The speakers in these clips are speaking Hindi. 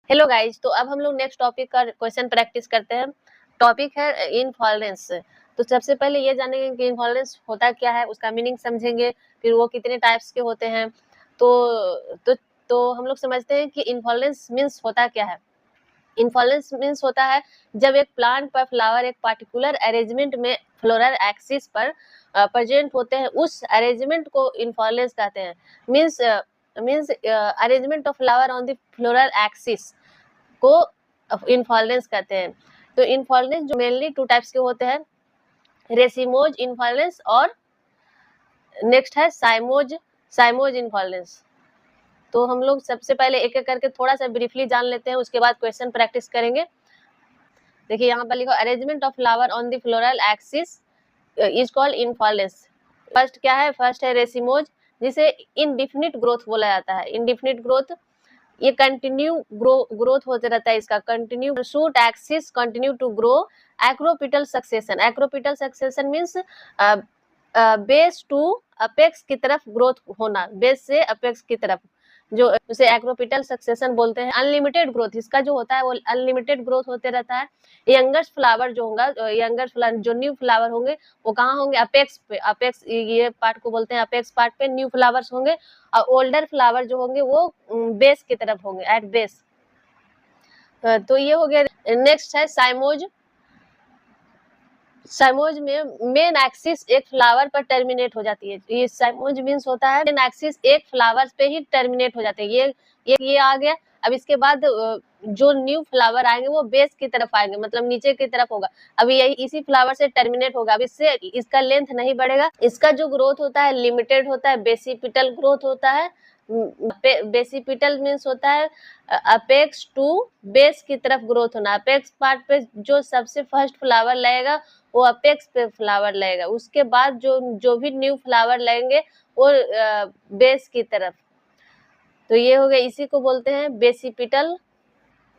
हेलो गाइज, तो अब हम लोग नेक्स्ट टॉपिक का क्वेश्चन प्रैक्टिस करते हैं। टॉपिक है इनफॉल्रेंस। तो सबसे पहले ये जानेंगे कि इनफॉल्रेंस होता क्या है, उसका मीनिंग समझेंगे, फिर वो कितने टाइप्स के होते हैं। तो हम लोग समझते हैं कि इनफॉल्रेंस मीन्स होता क्या है। इनफॉल्रेंस मीन्स होता है जब एक प्लांट पर फ्लावर एक पार्टिकुलर अरेंजमेंट में फ्लोरल एक्सिस पर प्रेजेंट होते हैं, उस अरेंजमेंट को इनफॉल्रेंस कहते हैं। Means arrangement of flower on the floral axis को इनफॉल्रेंस कहते हैं। तो इनफॉल्रेंस जो मेनली टू टाइप्स के होते हैं, रेसिमोज इनफॉल्रेंस और नेक्स्ट है साइमोज इनफॉल्रेंस। तो हम लोग सबसे पहले एक एक करके थोड़ा सा ब्रीफली जान लेते हैं, उसके बाद क्वेश्चन प्रैक्टिस करेंगे। देखिए यहाँ पर लिखो, arrangement of flower on the floral axis is called inflorescence. First क्या है, फर्स्ट है रेसिमोज, जिसे इनडिफिनिट ग्रोथ बोला जाता है। इनडिफिनिट ग्रोथ ये कंटिन्यू ग्रोथ होते रहता है, इसका continue shoot axis continue to grow. Acropetal succession, acropetal succession means base to apex की तरफ ग्रोथ होना, बेस से अपेक्स की तरफ, जो उसे एक्रोपिटल सक्सेशन बोलते हैं। अनलिमिटेड ग्रोथ इसका जो होता है वो अनलिमिटेड ग्रोथ होते रहता है। यंगेस्ट फ्लावर जो होगा, यंगेस्ट फ्लावर जो न्यू फ्लावर होंगे वो कहाँ होंगे, अपेक्स पे। अपेक्स ये पार्ट को बोलते हैं अपेक्स पार्ट पे न्यू फ्लावर्स होंगे, और ओल्डर फ्लावर जो होंगे वो बेस की तरफ होंगे, एट बेस। तो ये हो गया। नेक्स्ट है साइमोज। साइमोज में मेन एक्सिस एक फ्लावर पर टर्मिनेट हो जाती है। ये साइमोज मीन्स होता है मेन एक्सिस एक फ्लावर पे ही टर्मिनेट हो जाते हैं। ये आ गया। अब इसके बाद जो न्यू फ्लावर आएंगे वो बेस की तरफ आएंगे, मतलब नीचे की तरफ होगा। अभी यही इसी फ्लावर से टर्मिनेट होगा, अब इससे इसका लेंथ नहीं बढ़ेगा। इसका जो ग्रोथ होता है लिमिटेड होता है, बेसिपिटल ग्रोथ होता है। बेसिपिटल मीन्स होता है अपेक्स टू बेस की तरफ ग्रोथ होना। अपेक्स पार्ट पे जो सबसे फर्स्ट फ्लावर लगेगा वो अपेक्स पे फ्लावर लगेगा, उसके बाद जो भी न्यू फ्लावर लगेंगे वो बेस की तरफ। तो ये हो गया, इसी को बोलते हैं बेसिपिटल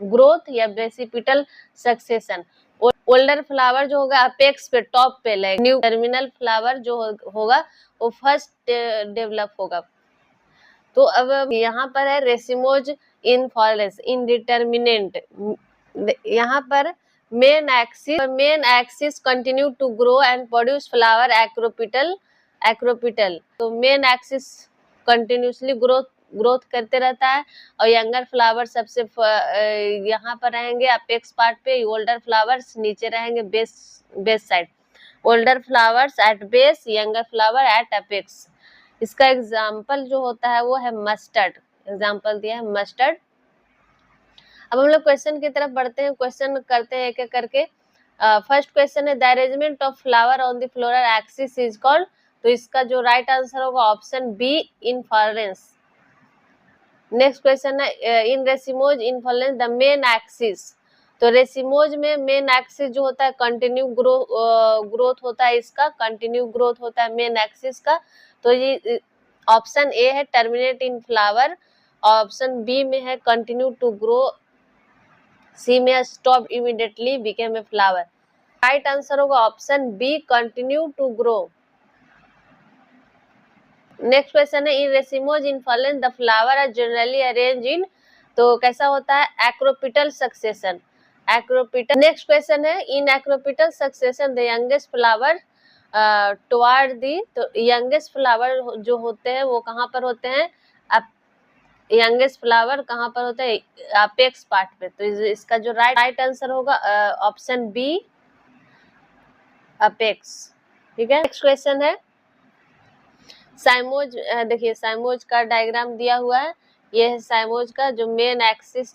ग्रोथ या बेसिपिटल सक्सेशन। ओल्डर फ्लावर जो होगा अपेक्स पे टॉप पे लगेगा, न्यू टर्मिनल फ्लावर जो होगा वो फर्स्ट डेवलप होगा। तो अब यहाँ पर है रेसिमोज इनफॉल्रेंस इंडिटर्मिनेंट। यहाँ पर main axis continue to grow and produce flower acropetal. तो मेन एक्सिस कंटिन्यूसली ग्रोथ करते रहता है, और यंगर फ्लावर सबसे यहाँ पर रहेंगे अपेक्स पार्ट पे, ओल्डर फ्लावर्स नीचे रहेंगे base side. Older flowers at base, younger flower at apex. इसका एग्जाम्पल जो होता है वो है मस्टर्ड। एग्जाम्पल दिया है मस्टर्ड। अब हम लोग क्वेश्चन की तरफ बढ़ते हैं, क्वेश्चन करते हैं एक एक करके। फर्स्ट क्वेश्चन है the arrangement of flower on the floral axis is called. तो इसका जो राइट आंसर होगा ऑप्शन बी, इनफॉल्रेंस। नेक्स्ट क्वेश्चन है in racemose inflorescence the main axis. तो रेसिमोज में मेन एक्सिस जो होता है कंटिन्यू ग्रोथ होता है, इसका कंटिन्यू ग्रोथ होता है मेन एक्सिस का। तो ये ऑप्शन ए है terminate in flower, option B में है कंटिन्यू टू ग्रो, सी में stop immediately became a flower. Right answer होगा option B, continue to grow. Next question है in racemose inflorescence the flower are generally arrange in. तो कैसा होता है, acropetal succession. Acropetal. Next question है in acropetal succession the youngest flower toward the. तो यंगेस्ट फ्लावर जो होते हैं वो कहाँ पर होते हैं, यंगेस्ट फ्लावर कहाँ पर होता है, अपेक्स पार्ट पे। तो इसका जो राइट आंसर होगा ऑप्शन बी, अपेक्स। ठीक है। नेक्स्ट क्वेश्चन है साइमोज। देखिए साइमोज का डायग्राम दिया हुआ है, ये है साइमोज का जो मेन एक्सिस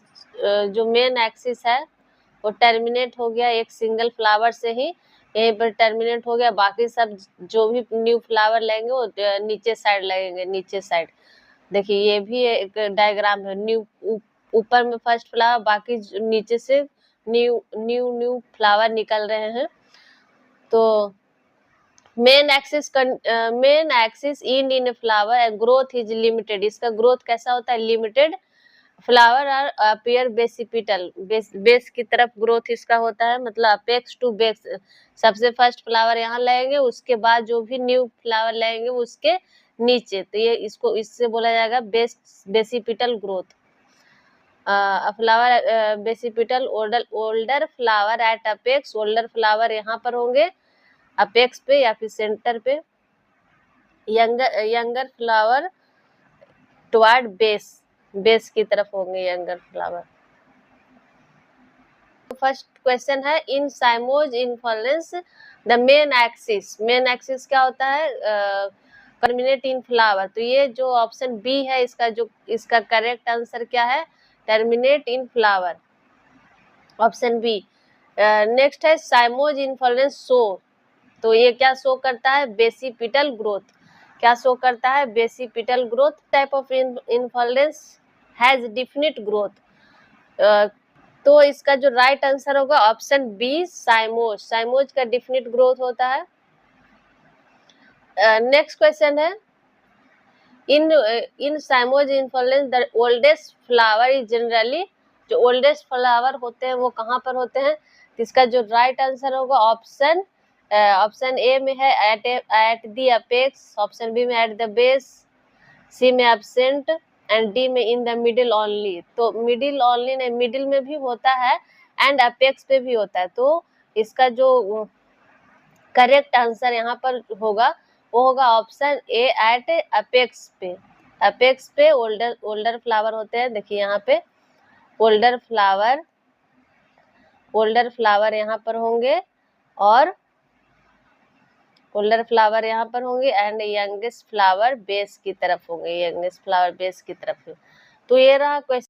है वो टर्मिनेट हो गया एक सिंगल फ्लावर से ही, यहीं पर टर्मिनेट हो गया। बाकी सब जो भी न्यू फ्लावर लेंगे वो नीचे साइड लगेंगे, नीचे साइड। देखिए ये भी एक डायग्राम है, न्यू ऊपर में फर्स्ट फ्लावर, बाकी नीचे से न्यू फ्लावर निकल रहे हैं। तो main axis in flower and growth is limited. इसका ग्रोथ कैसा होता है, limited. Flower are appear basipetal, base की तरफ ग्रोथ इसका होता है, मतलब अपेक्स टू बेस। सबसे फर्स्ट फ्लावर यहाँ लगेंगे, उसके बाद जो भी न्यू फ्लावर लगेंगे उसके नीचे। तो ये इससे बोला जाएगा basipetal growth. Flower basipetal, older flower at apex, older flower यहाँ पर होंगे अपेक्स पे या फिर सेंटर पे, younger flower toward base, base की तरफ होंगे यंगर फ्लावर। फर्स्ट क्वेश्चन है in cymose inflorescence the main axis, main axis क्या होता है, टर्मिनेट इन फ्लावर, तो ये जो ऑप्शन बी है इसका करेक्ट आंसर क्या है, terminate in flower, option B. Next है साइमोज इन्फ्लुएंस शो, तो ये क्या शो करता है, बेसिपिटल ग्रोथ, क्या शो करता है, basipetal growth. Type of inflorescence has definite growth, तो इसका जो राइट आंसर होगा ऑप्शन बी साइमोज, साइमोज का डिफिनिट ग्रोथ होता है। नेक्स्ट क्वेश्चन है in cymose inflorescence the oldest flower is generally, जो ओल्डेस्ट फ्लावर होते हैं वो कहाँ पर होते हैं, इसका जो राइट आंसर होगा ऑप्शन ए में है at the apex, option B में एट द बेस, सी में एब्सेंट एंड डी में इन द मिडिल ओनली, तो मिडिल ओनली नहीं, मिडिल में भी होता है एंड अपेक्स पे भी होता है, तो इसका जो करेक्ट आंसर यहाँ पर होगा वो होगा ऑप्शन ए एट अपेक्स पे, अपेक्स पे ओल्डर फ्लावर होते हैं, देखिए यहाँ पे ओल्डर फ्लावर यहाँ पर होंगे और ओल्डर फ्लावर यहाँ पर होंगे एंड यंगेस्ट फ्लावर बेस की तरफ होंगे, यंगेस्ट फ्लावर बेस की तरफ। तो ये रहा क्वेश्चन।